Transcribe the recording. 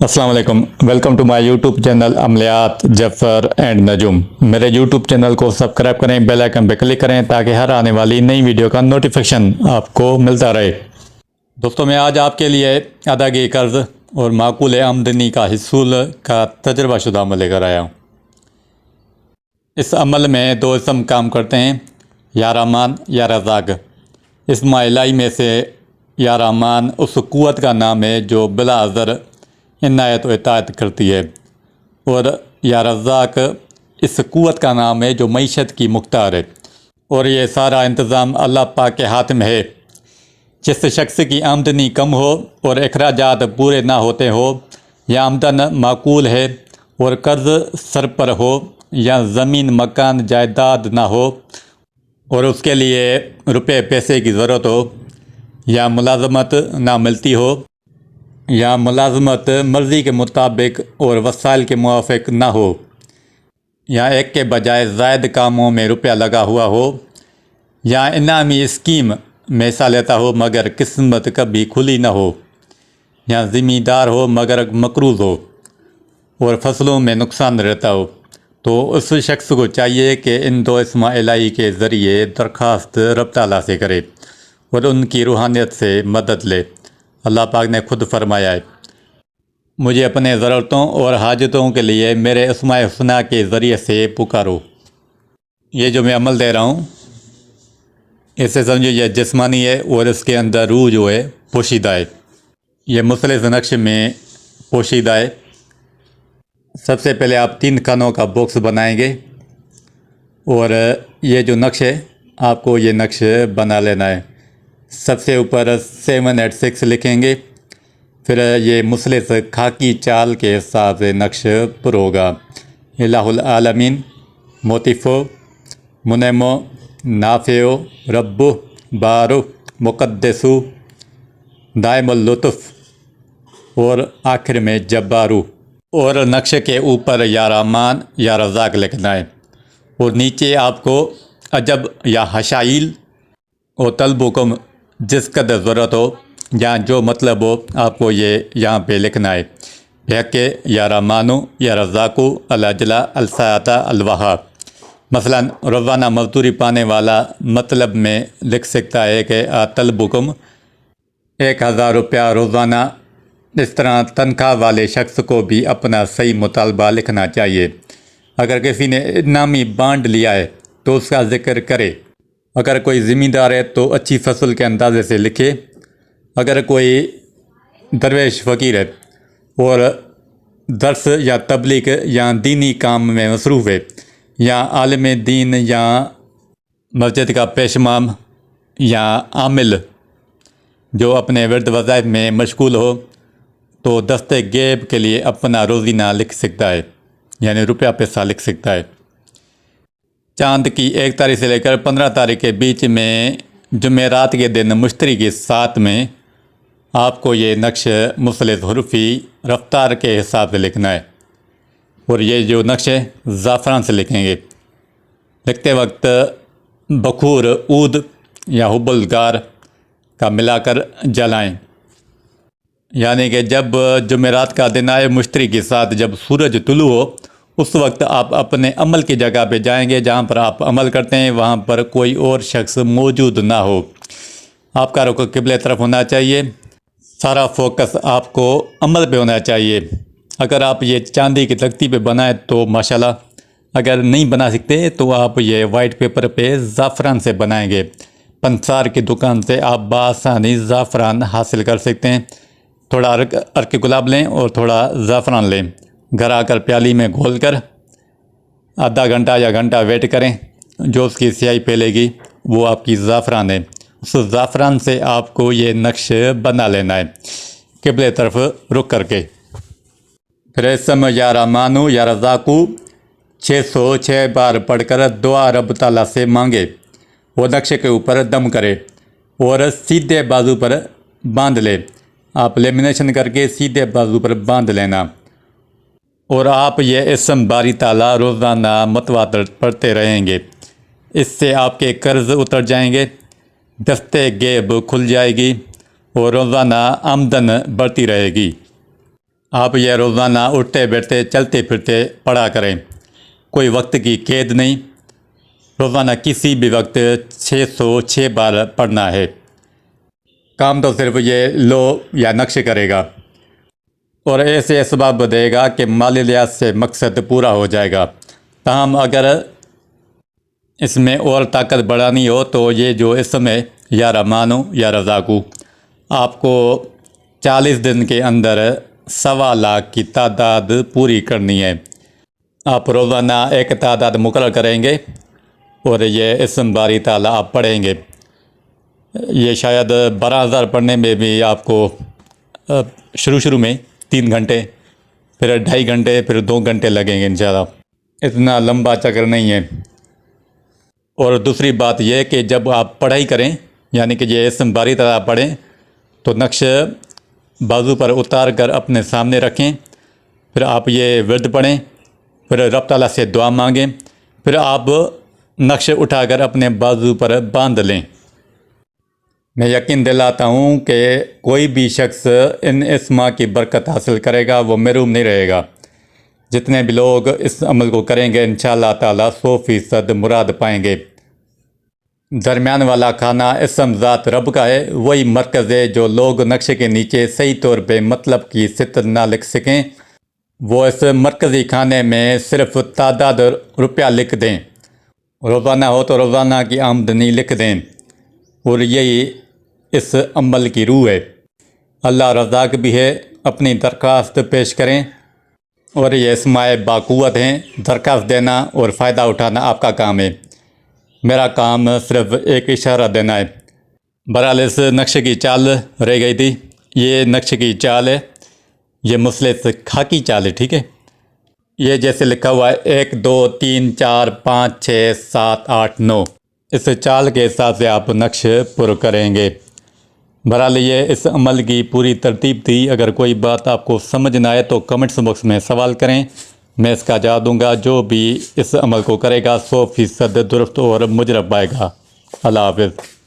अस्सलाम वालेकुम। Welcome to my YouTube channel अमलियात जफ़र एंड नजुम। मेरे यूट्यूब चैनल को सब्सक्राइब करें, बेल आइकन पर क्लिक करें ताकि हर आने वाली नई वीडियो का नोटिफिकेशन आपको मिलता रहे। दोस्तों, मैं आज आपके लिए अदागी कर्ज और माकूल आमदनी का हिसूल का तजर्बा शुदा अमल लेकर आया हूँ। इस अमल में दो इसम काम करते हैं, या रहमान या रज़ाक। इसम इलाही में से या रहमान उस क़ुव्वत का नाम है जो बिला अज़र इनायत व इताअत करती है, और या रज़ाक इस क़ुव्वत का नाम है जो मईशत की मुख्तार है। और ये सारा इंतज़ाम अल्लाह पाक के हाथ में है। जिस शख्स की आमदनी कम हो और अखराजात पूरे ना होते हो, या आमदन माकूल है और कर्ज सर पर हो, या ज़मीन मकान जायदाद ना हो और उसके लिए रुपए पैसे की ज़रूरत हो, या मुलाजमत ना मिलती हो, या मुलाजमत मर्ज़ी के मुताबिक और वसाइल के मुवाफ़िक ना हो, या एक के बजाय ज़ायद कामों में रुपया लगा हुआ हो, या इनामी स्कीम में हिस्सा लेता हो मगर किस्मत कभी खुली ना हो, या ज़िम्मेदार हो मगर मकरूज़ हो और फसलों में नुकसान रहता हो, तो उस शख्स को चाहिए कि इन दो इसमा इलाही के ज़रिए दरख्वास्त रब ताला से करे और उनकी रूहानियत से मदद ले। अल्लाह पाक ने खुद फरमाया है, मुझे अपने ज़रूरतों और हाजतों के लिए मेरे अस्माए हुस्ना के ज़रिए से पुकारो। ये जो मैं अमल दे रहा हूँ, इसे समझो ये जिस्मानी है और इसके अंदर रूह जो है पोशीदा है। ये मुख्तलिफ़ नक्श में पोशीदा है। सबसे पहले आप 3 खानों का बॉक्स बनाएंगे और ये जो नक्श है आपको ये नक्श बना लेना है। सबसे ऊपर 786 लिखेंगे, फिर ये मुसलिस खाकी चाल के हिसाब से नक्श पर होगा। इलाहुल आलमीन, मोतिफ़ो, मुनमो, नाफ़ियो, रब्बु, बारो, मुक़द्दसु, दाइमुल लुत्फ़ और आखिर में जब्बारू। और नक्श के ऊपर या रहमान या रज़ाक लिखना है और नीचे आपको अजब या हशाइल और तलबुकुम जिस कदर ज़रूरत हो या जो मतलब हो आपको ये यहाँ पे लिखना है। के या रहमानो या रज़ाकु अल-अजला अल-साता अल-वहाब। मसलन रोज़ाना मज़दूरी पाने वाला मतलब में लिख सकता है कि तलबुकुम 1000 रुपया रोज़ाना। इस तरह तनख्वाह वाले शख्स को भी अपना सही मुतालबा लिखना चाहिए। अगर किसी ने इनामी बांड लिया है तो उसका ज़िक्र करे। अगर कोई ज़िम्मेदार है तो अच्छी फसल के अंदाज़े से लिखे। अगर कोई दरवेश फ़कीर है और दर्स या तबलीग या दीनी काम में मसरूफ़ है, या आलिम दीन या मस्जिद का पेशमाम या आमिल जो अपने विर्द वज़ाइफ में मशगूल हो, तो दस्ते गैब के लिए अपना रोज़ीना लिख सकता है, यानी रुपया पैसा लिख सकता है। चाँद की 1 तारीख से लेकर 15 तारीख के बीच में जुमेरात के दिन मुश्तरी के साथ में आपको ये नक्श मुख्तलिफ़ हुरूफ़ी रफ्तार के हिसाब से लिखना है। और ये जो नक्श है ज़ाफ़रान से लिखेंगे। लिखते वक्त बखूर ऊद या हुब्बुल गार का मिलाकर जलाएं, यानी कि जब जुमेरात का दिन आए मुश्तरी के साथ जब सूरज तुलू हो, उस वक्त आप अपने अमल की जगह पे जाएंगे जहाँ पर आप अमल करते हैं, वहाँ पर कोई और शख्स मौजूद ना हो। आपका रुख क़िबले तरफ होना चाहिए। सारा फोकस आपको अमल पे होना चाहिए। अगर आप ये चांदी की तख्ती पे बनाए तो माशाल्लाह, अगर नहीं बना सकते तो आप ये वाइट पेपर पे ज़ाफ़रान से बनाएंगे। पंसार की दुकान से आप बासानी ज़ाफ़रान हासिल कर सकते हैं। थोड़ा अर्क गुलाब लें और थोड़ा ज़ाफ़रान लें। घर आकर प्याली में घोल कर आधा घंटा या घंटा वेट करें, जो उसकी स्याही फैलेगी वो आपकी ज़ाफ़रान है। उस ज़ाफ़रान से आपको ये नक्श बना लेना है क़िबले तरफ रुख करके। फिर इसम या रहमानु या रज़ाकु 606 बार पढ़कर दुआ रब ताला से मांगे। वो नक्शे के ऊपर दम करे और सीधे बाजू पर बांध ले। आप लेमिनेशन करके सीधे बाजू पर बांध लेना और आप ये इसम बारी ताला रोज़ाना मतवातर पढ़ते रहेंगे। इससे आपके कर्ज़ उतर जाएंगे, दस्ते गैब खुल जाएगी और रोज़ाना आमदन बढ़ती रहेगी। آپ یہ روزانہ اٹھتے بیٹھتے چلتے پھرتے پڑھا کریں، کوئی وقت کی قید نہیں، روزانہ کسی بھی وقت 606 بار پڑھنا ہے۔ کام تو صرف یہ لو یا نقش کرے گا اور ایسے اسباب دے گا کہ مالی لحاظ سے مقصد پورا ہو جائے گا۔ تاہم اگر اس میں اور طاقت بڑھانی ہو تو یہ جو اسم ہے یا رحمانو یا رزاقو، آپ کو 40 دن کے اندر 1.25 لاکھ کی تعداد پوری کرنی ہے۔ آپ روزانہ ایک تعداد مقرر کریں گے اور یہ اسم باری تعالیٰ آپ پڑھیں گے۔ یہ شاید 12,000 پڑھنے میں بھی آپ کو شروع میں 3 گھنٹے، پھر 2.5 گھنٹے، پھر 2 گھنٹے لگیں گے انشاءاللہ۔ اتنا لمبا چکر نہیں ہے۔ اور دوسری بات یہ کہ جب آپ پڑھائی کریں، یعنی کہ یہ اسم باری تعالیٰ پڑھیں تو نقش بازو پر اتار کر اپنے سامنے رکھیں، پھر آپ یہ ورد پڑھیں، پھر رب تعالیٰ سے دعا مانگیں، پھر آپ نقش اٹھا کر اپنے بازو پر باندھ لیں۔ میں یقین دلاتا ہوں کہ کوئی بھی شخص ان اسما کی برکت حاصل کرے گا وہ محروم نہیں رہے گا۔ جتنے بھی لوگ اس عمل کو کریں گے انشاءاللہ تعالیٰ 100% مراد پائیں گے۔ درمیان والا کھانا اسم ذات رب کا ہے، وہی مرکز ہے جو لوگ نقشے کے نیچے صحیح طور پہ مطلب کی ستر نہ لکھ سکیں، وہ اس مرکزی کھانے میں صرف تعداد روپیہ لکھ دیں، روزانہ ہو تو روزانہ کی آمدنی لکھ دیں، اور یہی اس عمل کی روح ہے۔ اللہ رزاق بھی ہے، اپنی درخواست پیش کریں، اور یہ اسماء باقوت ہیں، درخواست دینا اور فائدہ اٹھانا آپ کا کام ہے، میرا کام صرف ایک اشارہ دینا ہے۔ بہرحال اس نقشے کی چال رہ گئی تھی، یہ نقشے کی چال ہے، یہ مثلث خاکی چال ہے، ٹھیک ہے۔ یہ جیسے لکھا ہوا ہے 1 2 3 4 5 6 7 8 9، اس چال کے حساب سے آپ نقش پر کریں گے۔ بہرحال یہ اس عمل کی پوری ترتیب تھی۔ اگر کوئی بات آپ کو سمجھ نہ آئے تو کمنٹس باکس میں سوال کریں، میں اس کا جواب دوں گا۔ جو بھی اس عمل کو کرے گا 100% درست اور مجرب پائے گا۔ اللہ حافظ۔